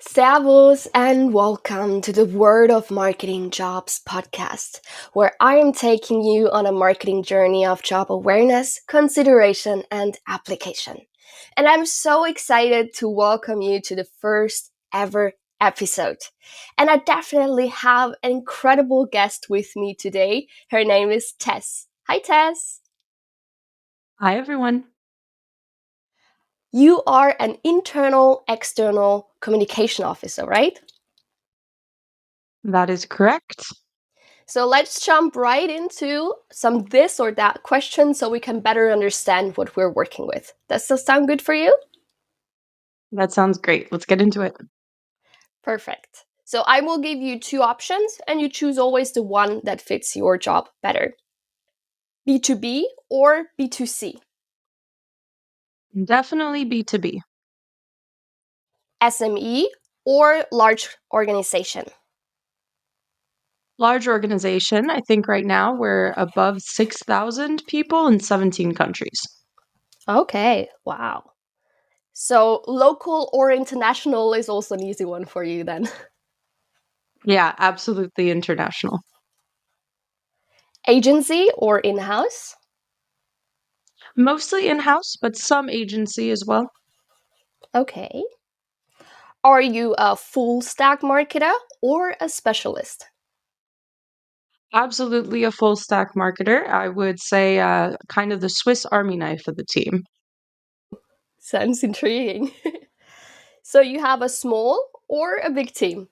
Servus and welcome to the Word of Marketing Jobs podcast, where I am taking you on a marketing journey of job awareness, consideration, and application. And I'm so excited to welcome you to the first ever episode. And I definitely have an incredible guest with me today. Her name is Tess. Hi, Tess. Hi, everyone. You are an external communication officer, right? That is correct. So let's jump right into some this or that questions so we can better understand what we're working with. Does that sound good for you? That sounds great. Let's get into it. Perfect. So I will give you two options and you choose always the one that fits your job better. B2B or B2C? Definitely B2B. SME or large organization? Large organization. I think right now we're above 6,000 people in 17 countries. Okay, wow. So local or international is also an easy one for you then. Yeah, absolutely international. Agency or in-house? Mostly in-house, but some agency as well. Okay. Are you a full stack marketer or a specialist? Absolutely a full stack marketer. I would say kind of the Swiss Army knife of the team. Sounds intriguing. So you have a small or a big team?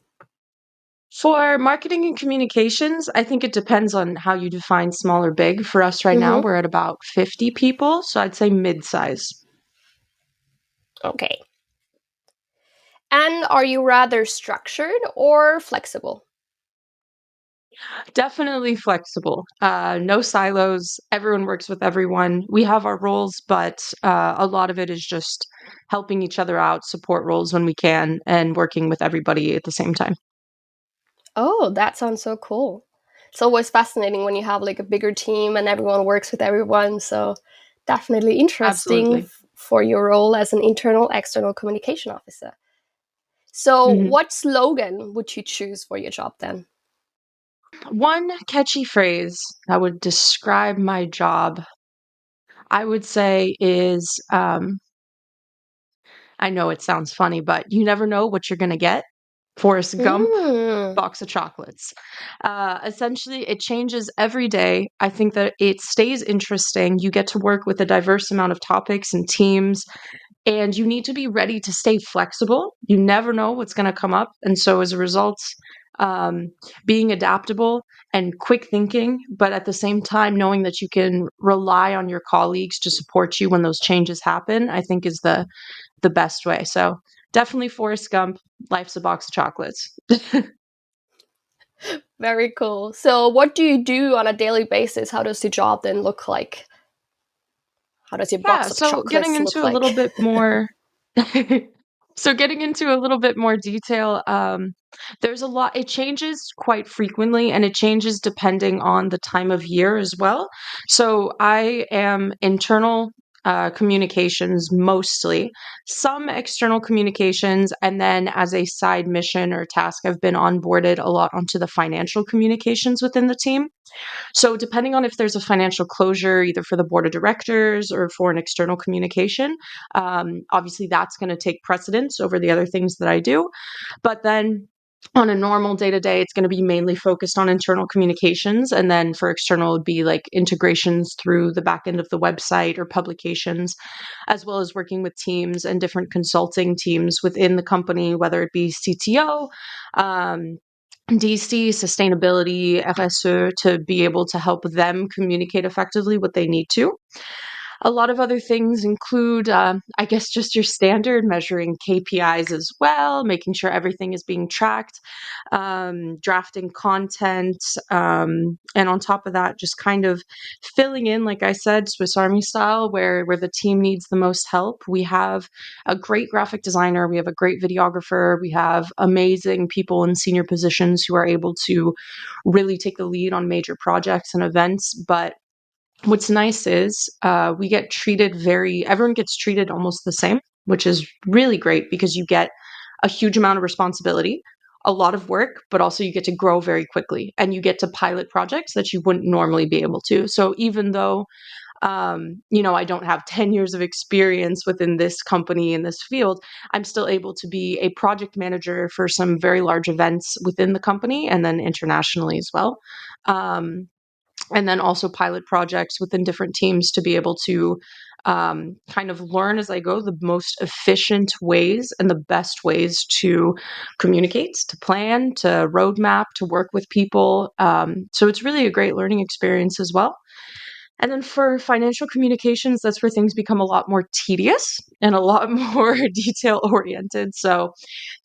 For marketing and communications, I think it depends on how you define small or big. For us right now, Mm-hmm. we're at about 50 people, so I'd say mid-size. Okay. And are you rather structured or flexible? Definitely flexible. No silos. Everyone works with everyone. We have our roles, but a lot of it is just helping each other out, support roles when we can, and working with everybody at the same time. Oh, that sounds so cool. It's always fascinating when you have like a bigger team and everyone works with everyone. So definitely interesting Absolutely. for your role as an external communication officer. So Mhm. what slogan would you choose for your job then? One catchy phrase that would describe my job, I would say, is I know it sounds funny, but you never know what you're going to get. Forrest Gump, Mm. box of chocolates. Essentially, it changes every day. I think that it stays interesting. You get to work with a diverse amount of topics and teams, and you need to be ready to stay flexible. You never know what's going to come up. And so, as a result, um, being adaptable and quick thinking, but at the same time, knowing that you can rely on your colleagues to support you when those changes happen, I think is the best way. So definitely Forrest Gump, life's a box of chocolates. Very cool. So, what do you do on a daily basis? How does your job then look like? How does your Yeah, box of so getting chocolates look into a little like? bit more so getting into a little bit more detail, there's a lot it changes quite frequently and it changes depending on the time of year as well. So I am internal communications mostly, some external communications, and then as a side mission or task, I've been onboarded a lot onto the financial communications within the team. So, depending on if there's a financial closure, either for the board of directors or for an external communication, obviously that's going to take precedence over the other things that I do. But then on a normal day to day, it's going to be mainly focused on internal communications. And then for external, it would be like integrations through the back end of the website or publications, as well as working with teams and different consulting teams within the company, whether it be CTO, DC, sustainability, FSE, to be able to help them communicate effectively what they need to. A lot of other things include, I guess, just your standard measuring KPIs as well, making sure everything is being tracked, drafting content, and on top of that, just kind of filling in, like I said, Swiss Army style, where the team needs the most help. We have a great graphic designer, we have a great videographer, we have amazing people in senior positions who are able to really take the lead on major projects and events, but what's nice is we get treated everyone gets treated almost the same, which is really great because you get a huge amount of responsibility, a lot of work, but also you get to grow very quickly and you get to pilot projects that you wouldn't normally be able to. So even though I don't have 10 years of experience within this company in this field, I'm still able to be a project manager for some very large events within the company and then internationally as well. And then also pilot projects within different teams to be able to kind of learn as I go the most efficient ways and the best ways to communicate, to plan, to roadmap, to work with people. So it's really a great learning experience as well. And then for financial communications, that's where things become a lot more tedious and a lot more detail oriented. So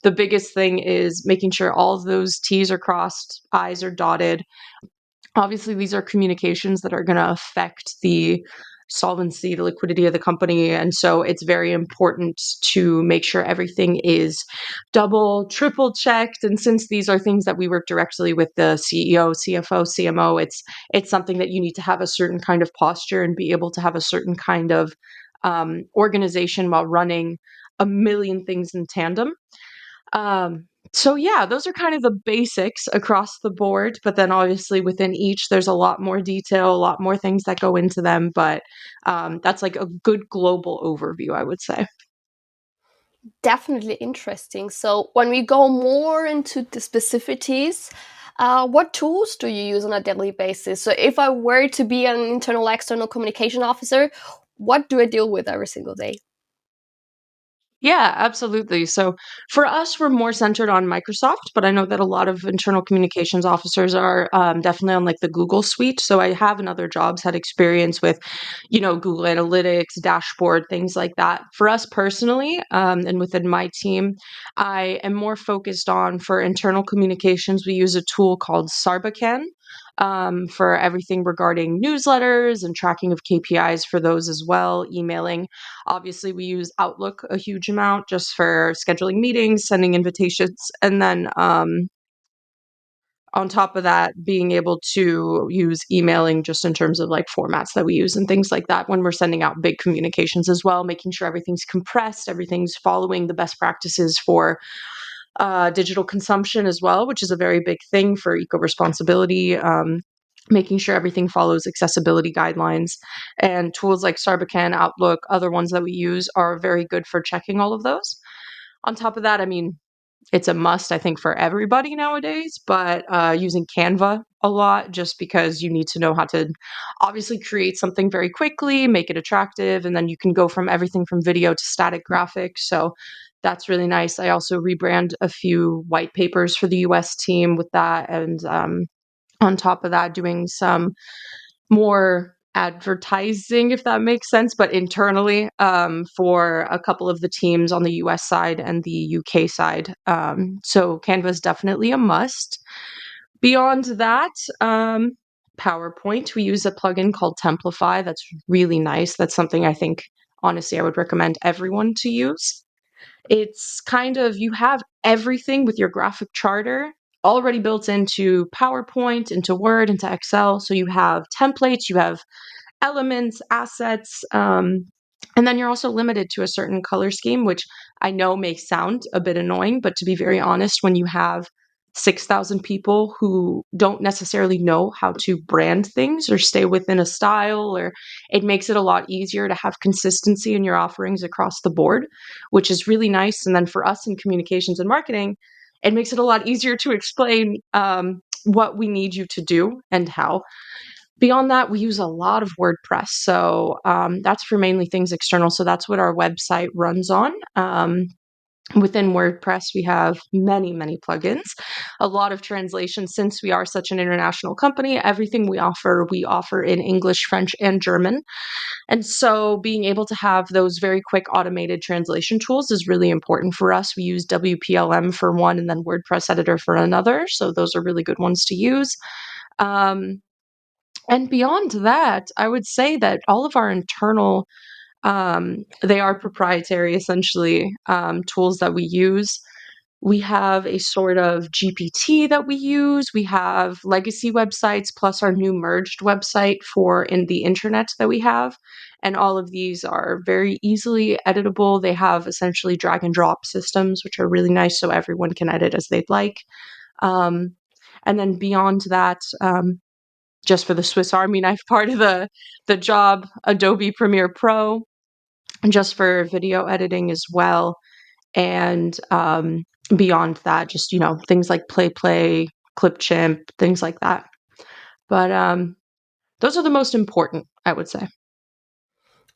the biggest thing is making sure all of those T's are crossed, I's are dotted. Obviously, these are communications that are going to affect the solvency, the liquidity of the company. And so it's very important to make sure everything is double, triple checked. And since these are things that we work directly with the CEO, CFO, CMO, it's something that you need to have a certain kind of posture and be able to have a certain kind of organization while running a million things in tandem. So yeah, those are kind of the basics across the board, but then obviously within each, there's a lot more detail, a lot more things that go into them. But that's like a good global overview, I would say. Definitely interesting. So when we go more into the specificities, what tools do you use on a daily basis? So if I were to be an internal external communication officer, what do I deal with every single day? Yeah, absolutely. So for us, we're more centered on Microsoft, but I know that a lot of internal communications officers are definitely on like the Google suite. So I have in other jobs had experience with, Google Analytics, dashboard, things like that. For us personally, and within my team, I am more focused on for internal communications, we use a tool called Sarbacane. For everything regarding newsletters and tracking of KPIs for those as well, emailing. Obviously, we use Outlook a huge amount just for scheduling meetings, sending invitations, and then on top of that, being able to use emailing just in terms of like formats that we use and things like that when we're sending out big communications as well, making sure everything's compressed, everything's following the best practices for digital consumption as well, which is a very big thing for eco-responsibility. Making sure everything follows accessibility guidelines, and tools like Sarbacane, Outlook, other ones that we use are very good for checking all of those. On top of that, I mean, it's a must, I think, for everybody nowadays, but using Canva a lot just because you need to know how to obviously create something very quickly, make it attractive, and then you can go from everything from video to static graphics. So that's really nice. I also rebrand a few white papers for the US team with that. And on top of that, doing some more advertising, if that makes sense, but internally for a couple of the teams on the US side and the UK side. So Canva is definitely a must. Beyond that, PowerPoint, we use a plugin called Templafy. That's really nice. That's something I think, honestly, I would recommend everyone to use. It's kind of, you have everything with your graphic charter already built into PowerPoint, into Word, into Excel. So you have templates, you have elements, assets, and then you're also limited to a certain color scheme, which I know may sound a bit annoying, but to be very honest, when you have 6,000 people who don't necessarily know how to brand things or stay within a style, or it makes it a lot easier to have consistency in your offerings across the board, which is really nice. And then for us in communications and marketing, it makes it a lot easier to explain what we need you to do and how. Beyond that, we use a lot of WordPress. So that's for mainly things external. So that's what our website runs on. Within WordPress, we have many, many plugins, a lot of translations. Since we are such an international company, everything we offer in English, French, and German. And so being able to have those very quick automated translation tools is really important for us. We use WPLM for one and then WordPress Editor for another. So those are really good ones to use. And beyond that, I would say that all of our internal, they are proprietary, essentially, tools that we use. We have a sort of GPT that we use. We have legacy websites plus our new merged website for in the internet that we have. And all of these are very easily editable. They have essentially drag and drop systems, which are really nice so everyone can edit as they'd like. And then beyond that, just for the Swiss Army knife part of the job, Adobe Premiere Pro, just for video editing as well. And beyond that, just, things like PlayPlay, Clipchamp, things like that. But those are the most important, I would say.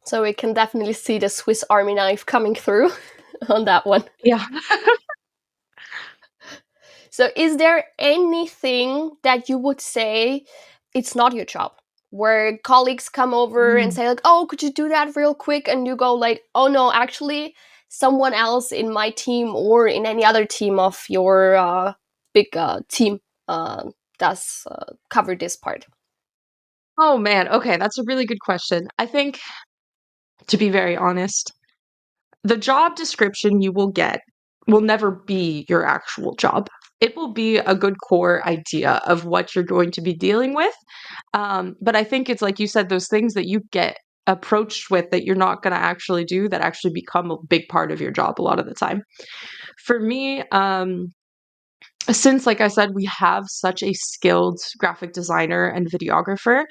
So we can definitely see the Swiss Army knife coming through on that one. Yeah. So is there anything that you would say it's not your job? Where colleagues come over and say like, oh, could you do that real quick? And you go like, oh no, actually someone else in my team or in any other team of your big team does cover this part. Oh man, okay, that's a really good question. I think, to be very honest, the job description you will get will never be your actual job. It will be a good core idea of what you're going to be dealing with. But I think it's like you said, those things that you get approached with that you're not going to actually do that actually become a big part of your job a lot of the time. For me, since, like I said, we have such a skilled graphic designer and videographer,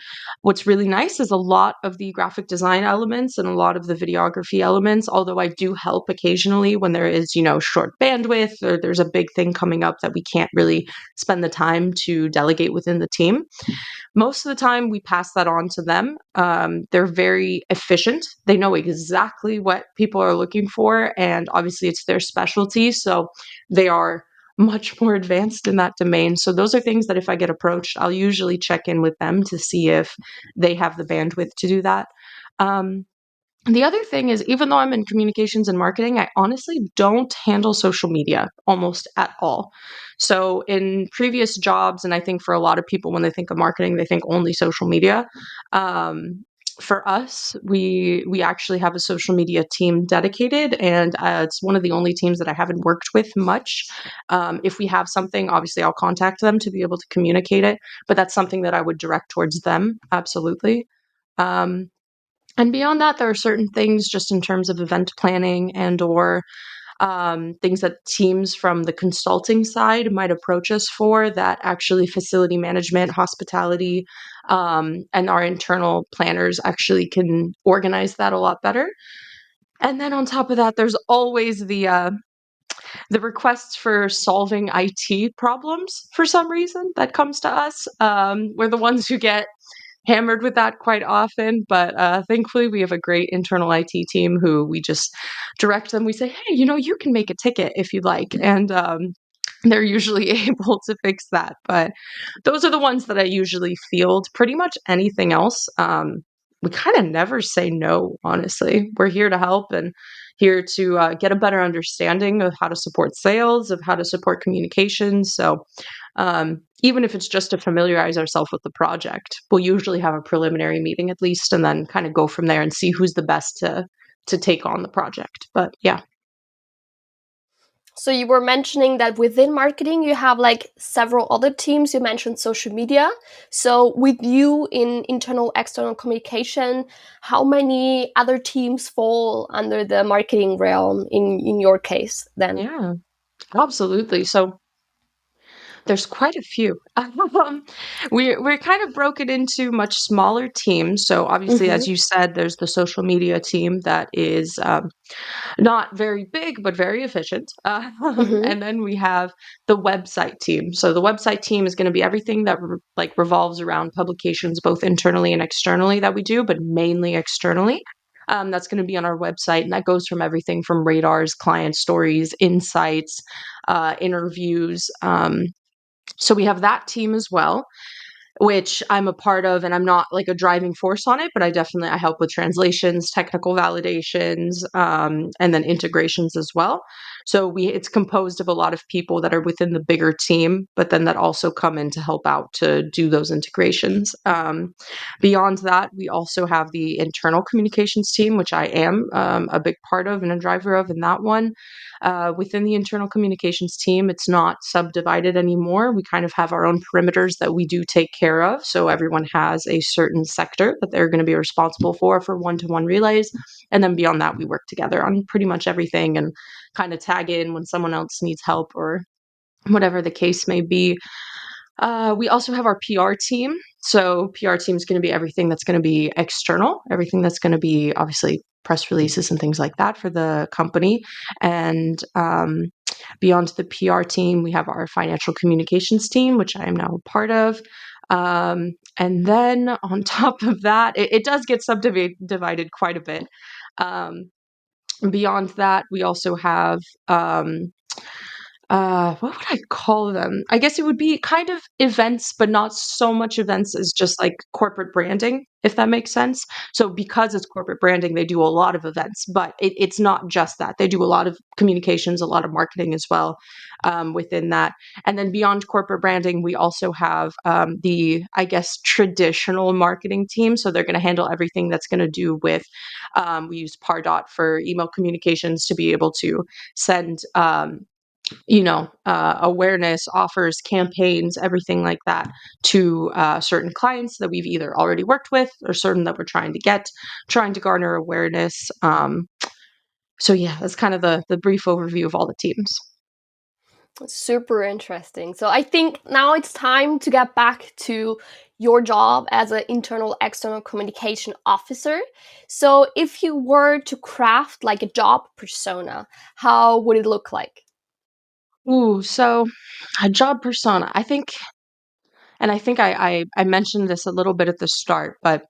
what's really nice is a lot of the graphic design elements and a lot of the videography elements, although I do help occasionally when there is, short bandwidth or there's a big thing coming up that we can't really spend the time to delegate within the team. Most of the time, we pass that on to them. They're very efficient. They know exactly what people are looking for, and obviously, it's their specialty. So they are much more advanced in that domain. So those are things that if I get approached, I'll usually check in with them to see if they have the bandwidth to do that. The other thing is, even though I'm in communications and marketing, I honestly don't handle social media almost at all. So, in previous jobs, and I think for a lot of people, when they think of marketing, they think only social media. Um, for us, we actually have a social media team dedicated, and it's one of the only teams that I haven't worked with much. If we have something, obviously, I'll contact them to be able to communicate it, but that's something that I would direct towards them, absolutely. Um, and beyond that, there are certain things just in terms of event planning and or things that teams from the consulting side might approach us for that actually facility management, hospitality, and our internal planners actually can organize that a lot better. And then on top of that, there's always the requests for solving IT problems for some reason that comes to us. We're the ones who get hammered with that quite often, but thankfully we have a great internal IT team who we just direct them. We say, hey, you can make a ticket if you'd like, and they're usually able to fix that. But those are the ones that I usually field. Pretty much anything else, we kind of never say no, honestly. We're here to help and here to get a better understanding of how to support sales, of how to support communications. So even if it's just to familiarize ourselves with the project, we'll usually have a preliminary meeting at least and then kind of go from there and see who's the best to take on the project. But yeah. So you were mentioning that within marketing, you have like several other teams. You mentioned social media. So with you in internal, external communication, how many other teams fall under the marketing realm in your case then? Yeah, absolutely. So there's quite a few. We're kind of broken into much smaller teams. So obviously, Mm-hmm. as you said, there's the social media team that is not very big, but very efficient. Mm-hmm. And then we have the website team. So the website team is going to be everything that revolves around publications, both internally and externally that we do, but mainly externally. That's going to be on our website, and that goes from everything from radars, client stories, insights, interviews. So we have that team as well, which I'm a part of, and I'm not like a driving force on it, but I help with translations, technical validations, and then integrations as well. So it's composed of a lot of people that are within the bigger team, but then that also come in to help out to do those integrations. Beyond that, we also have the internal communications team, which I am a big part of and a driver of in that one. Within the internal communications team, it's not subdivided anymore. We kind of have our own perimeters that we do take care of. So everyone has a certain sector that they're going to be responsible for one-to-one relays. And then beyond that, we work together on pretty much everything and kind of tag in when someone else needs help or whatever the case may be. We also have our PR team. So PR team is going to be everything that's going to be external, everything that's going to be obviously press releases and things like that for the company. And beyond the PR team, we have our financial communications team, which I am now a part of. And then on top of that, it does get subdivided quite a bit. Beyond that, we also have what would I call them? I guess it would be kind of events, but not so much events as just like corporate branding, if that makes sense. So because it's corporate branding, they do a lot of events, but it's not just that. They do a lot of communications, a lot of marketing as well within that. And then beyond corporate branding, we also have the, I guess, traditional marketing team. So they're going to handle everything that's going to do with, we use Pardot for email communications to be able to send awareness, offers, campaigns, everything like that to certain clients that we've either already worked with or certain that we're trying to garner awareness. So yeah, that's kind of the brief overview of all the teams. Super interesting. So I think now it's time to get back to your job as an internal external communication officer. So if you were to craft like a job persona, how would it look like? Ooh, so a job persona. I think I mentioned this a little bit at the start, but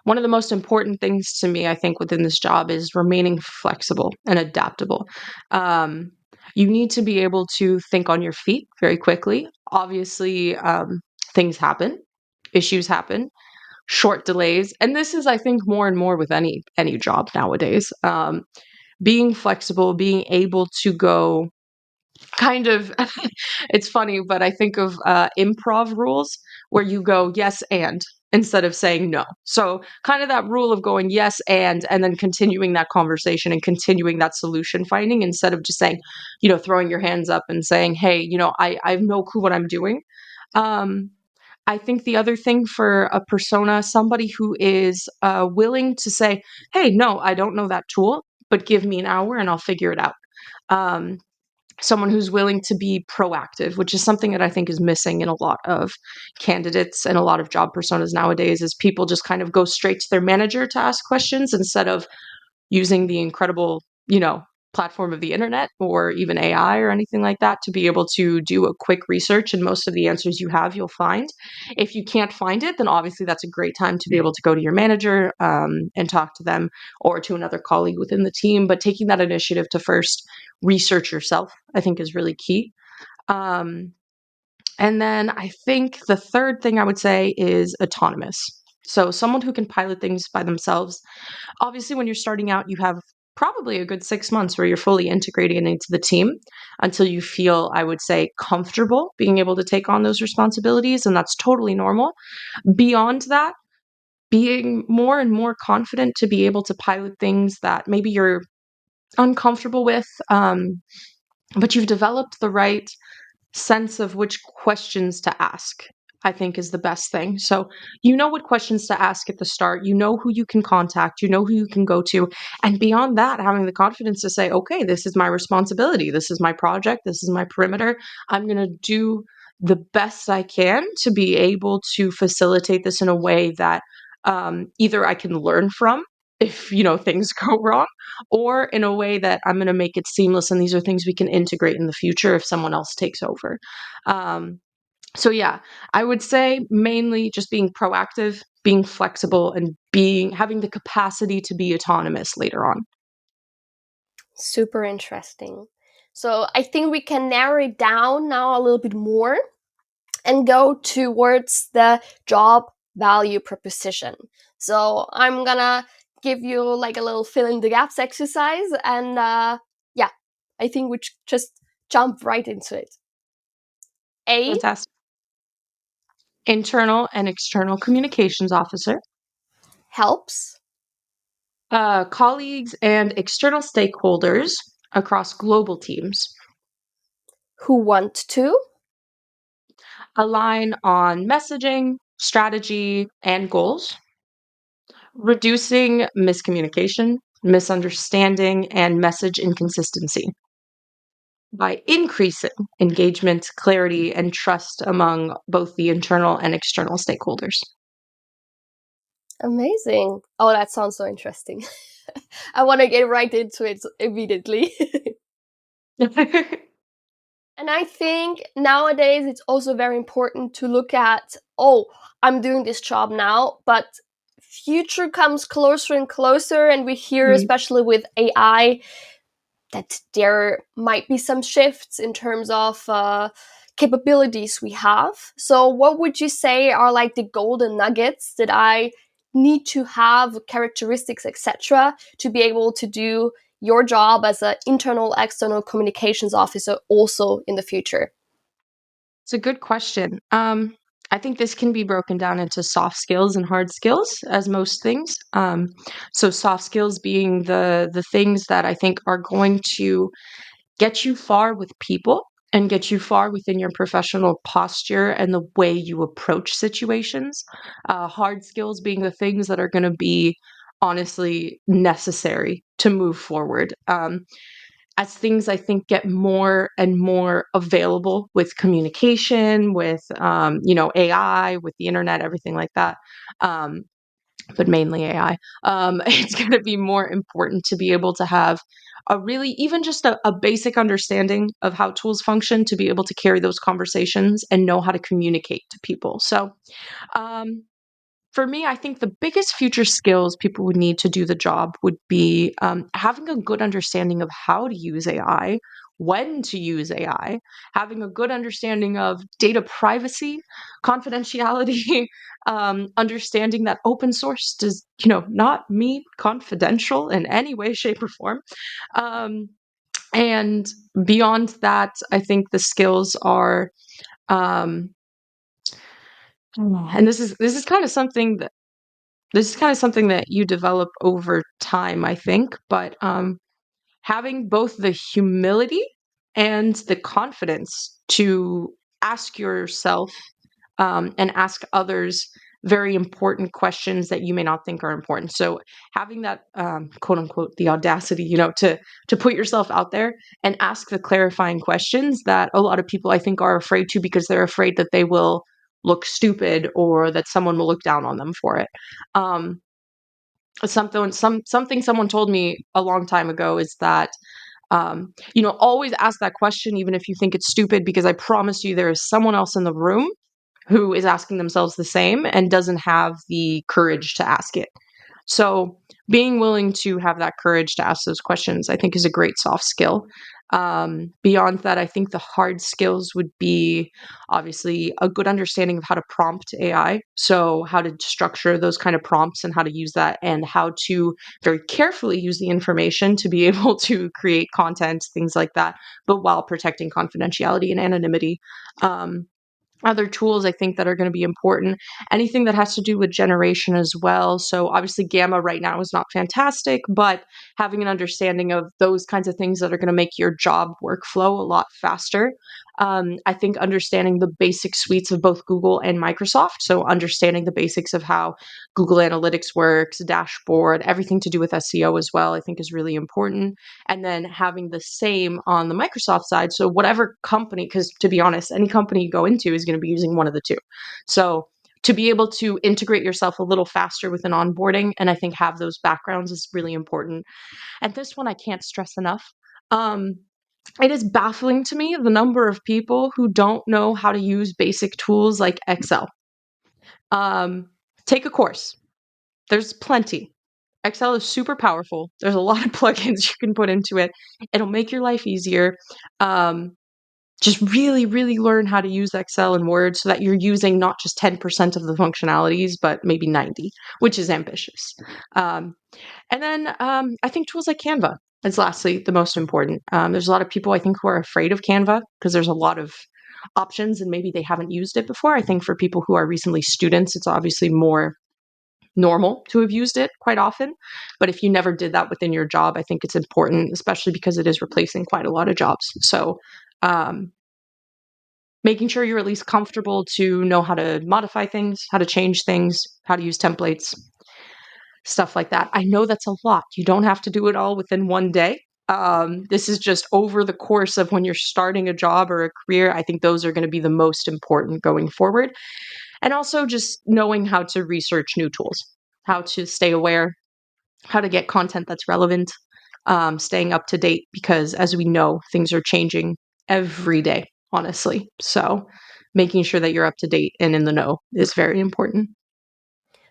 one of the most important things to me, I think, within this job is remaining flexible and adaptable. Um, you need to be able to think on your feet very quickly. Obviously, things happen, issues happen, short delays, and this is, I think, more and more with any job nowadays. Being flexible, being able to go kind of it's funny, but I think of improv rules where you go yes and instead of saying no. So kind of that rule of going yes and then continuing that conversation and continuing that solution finding instead of just saying, throwing your hands up and saying, hey, I have no clue what I'm doing. Um, I think the other thing for a persona, somebody who is willing to say, hey, no, I don't know that tool, but give me an hour and I'll figure it out. Um, Someone who's willing to be proactive, which is something that I think is missing in a lot of candidates and a lot of job personas nowadays, is people just kind of go straight to their manager to ask questions instead of using the incredible, platform of the internet or even AI or anything like that to be able to do a quick research, and most of the answers you have, you'll find. If you can't find it, then obviously that's a great time to be able to go to your manager and talk to them or to another colleague within the team. But taking that initiative to first research yourself, I think, is really key. Um, and then I think the third thing I would say is autonomous. So someone who can pilot things by themselves. Obviously, when you're starting out, you have probably a good 6 months where you're fully integrating into the team until you feel, I would say, comfortable being able to take on those responsibilities. And that's totally normal. Beyond that, being more and more confident to be able to pilot things that maybe you're uncomfortable with, but you've developed the right sense of which questions to ask, I think is the best thing. So you know what questions to ask at the start, you know who you can contact, you know who you can go to. And beyond that, having the confidence to say, okay, this is my responsibility. This is my project. This is my perimeter. I'm going to do the best I can to be able to facilitate this in a way that either I can learn from if things go wrong, or in a way that I'm going to make it seamless, and these are things we can integrate in the future if someone else takes over. Um, so yeah, I would say mainly just being proactive, being flexible, and having the capacity to be autonomous later on. Super interesting. So I think we can narrow it down now a little bit more and go towards the job value proposition. So I'm gonna give you like a little fill in the gaps exercise, and yeah, I think we just jump right into it. A, Fantastic. Internal and external communications officer. helps. Colleagues and external stakeholders across global teams Who want to. align on messaging, strategy, and goals, reducing miscommunication, misunderstanding, and message inconsistency by increasing engagement, clarity, and trust among both the internal and external stakeholders. Amazing. Oh, that sounds so interesting. I want to get right into it immediately. And I think nowadays it's also very important to look at, oh, I'm doing this job now, but future comes closer and closer, and we hear, especially with AI, that there might be some shifts in terms of capabilities we have. So what would you say are like the golden nuggets that I need to have, characteristics, etc., to be able to do your job as an internal external communications officer also in the future? It's a good question. I think this can be broken down into soft skills and hard skills, as most things. So soft skills being the things that I think are going to get you far with people and get you far within your professional posture and the way you approach situations. Hard skills being the things that are going to be honestly necessary to move forward. As things I think get more and more available with communication, with AI, with the internet, everything like that. Um, but mainly AI. It's going to be more important to be able to have a really, even just a basic understanding of how tools function to be able to carry those conversations and know how to communicate to people. So, um, for me, I think the biggest future skills people would need to do the job would be having a good understanding of how to use AI, when to use AI, having a good understanding of data privacy, confidentiality, understanding that open source does, not mean confidential in any way, shape, or form. Um, and beyond that, I think the skills are, um, and this is kind of something that you develop over time, I think, but having both the humility and the confidence to ask yourself and ask others very important questions that you may not think are important. So having that quote unquote the audacity, to put yourself out there and ask the clarifying questions that a lot of people I think are afraid to because they're afraid that they will look stupid or that someone will look down on them for it. Um, something someone told me a long time ago is that always ask that question even if you think it's stupid, because I promise you there is someone else in the room who is asking themselves the same and doesn't have the courage to ask it. So being willing to have that courage to ask those questions, I think, is a great soft skill. Beyond that, I think the hard skills would be obviously a good understanding of how to prompt AI. So how to structure those kind of prompts and how to use that and how to very carefully use the information to be able to create content, things like that, but while protecting confidentiality and anonymity. Other tools I think that are going to be important, anything that has to do with generation as well. So obviously Gamma right now is not fantastic, but having an understanding of those kinds of things that are going to make your job workflow a lot faster. I think understanding the basic suites of both Google and Microsoft. So understanding the basics of how Google Analytics works, dashboard, everything to do with SEO as well, I think is really important. And then having the same on the Microsoft side. So whatever company, because to be honest, any company you go into is going to be using one of the two. So to be able to integrate yourself a little faster with an onboarding, and I think have those backgrounds is really important. And this one I can't stress enough. It is baffling to me the number of people who don't know how to use basic tools like Excel. Take a course. There's plenty. Excel is super powerful. There's a lot of plugins you can put into it. It'll make your life easier. Just really, really learn how to use Excel and Word so that you're using not just 10% of the functionalities, but maybe 90, which is ambitious. And then I think tools like Canva. is lastly the most important. There's a lot of people I think who are afraid of Canva because there's a lot of options and maybe they haven't used it before. I think for people who are recently students, it's obviously more normal to have used it quite often. But if you never did that within your job, I think it's important, especially because it is replacing quite a lot of jobs. So making sure you're at least comfortable to know how to modify things, how to change things, how to use templates, stuff like that. I know that's a lot. You don't have to do it all within one day. This is just over the course of when you're starting a job or a career. I think those are going to be the most important going forward. And also just knowing how to research new tools, how to stay aware, how to get content that's relevant, staying up to date, because as we know, things are changing every day, honestly. So making sure that you're up to date and in the know is very important.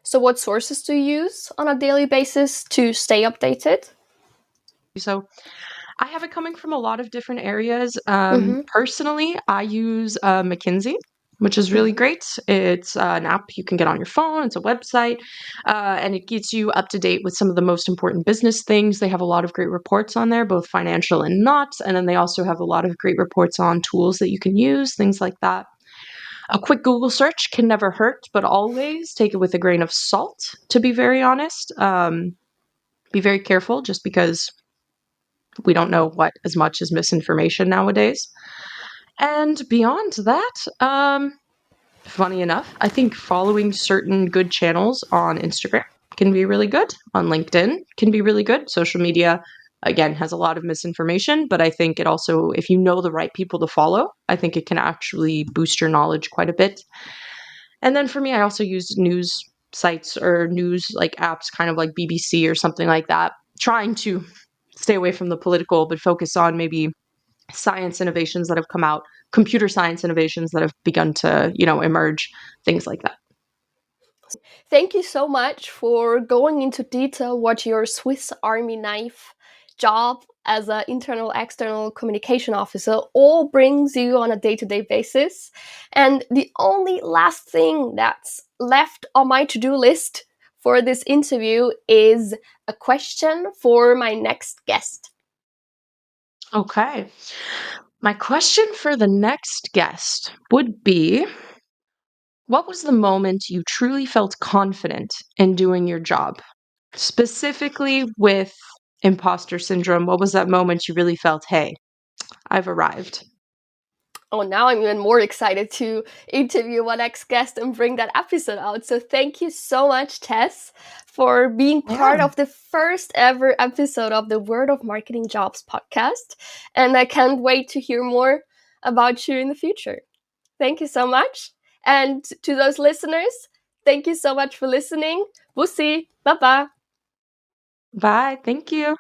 So, what sources do you use on a daily basis to stay updated? So I have it coming from a lot of different areas. Mm-hmm. Personally, I use McKinsey, which is really Mm-hmm. great. It's an app you can get on your phone. It's a website, and it gets you up to date with some of the most important business things. They have a lot of great reports on there, both financial and not. And then they also have a lot of great reports on tools that you can use, things like that. A quick Google search can never hurt, but always take it with a grain of salt, to be very honest. Be very careful just because we don't know what as much as misinformation nowadays. And beyond that, funny enough, I think following certain good channels on Instagram can be really good. On LinkedIn can be really good. Social media, again, has a lot of misinformation, but I think it also, if you know the right people to follow, I think it can actually boost your knowledge quite a bit. And then for me, I also use news sites or news like apps, kind of like BBC or something like that, trying to stay away from the political, but focus on maybe science innovations that have come out, computer science innovations that have begun to, emerge, things like that. Thank you so much for going into detail what your Swiss Army knife job as an internal external communication officer all brings you on a day-to-day basis. And the only last thing that's left on my to-do list for this interview is a question for my next guest. Okay. My question for the next guest would be, what was the moment you truly felt confident in doing your job? Specifically with imposter syndrome, what was that moment you really felt, hey, I've arrived? Oh, now I'm even more excited to interview my next guest and bring that episode out. So thank you so much, Tess, for being Yeah. part of the first ever episode of the Word of Marketing Jobs podcast. And I can't wait to hear more about you in the future. Thank you so much. And to those listeners, thank you so much for listening. Bussi, bye bye. Bye. Thank you.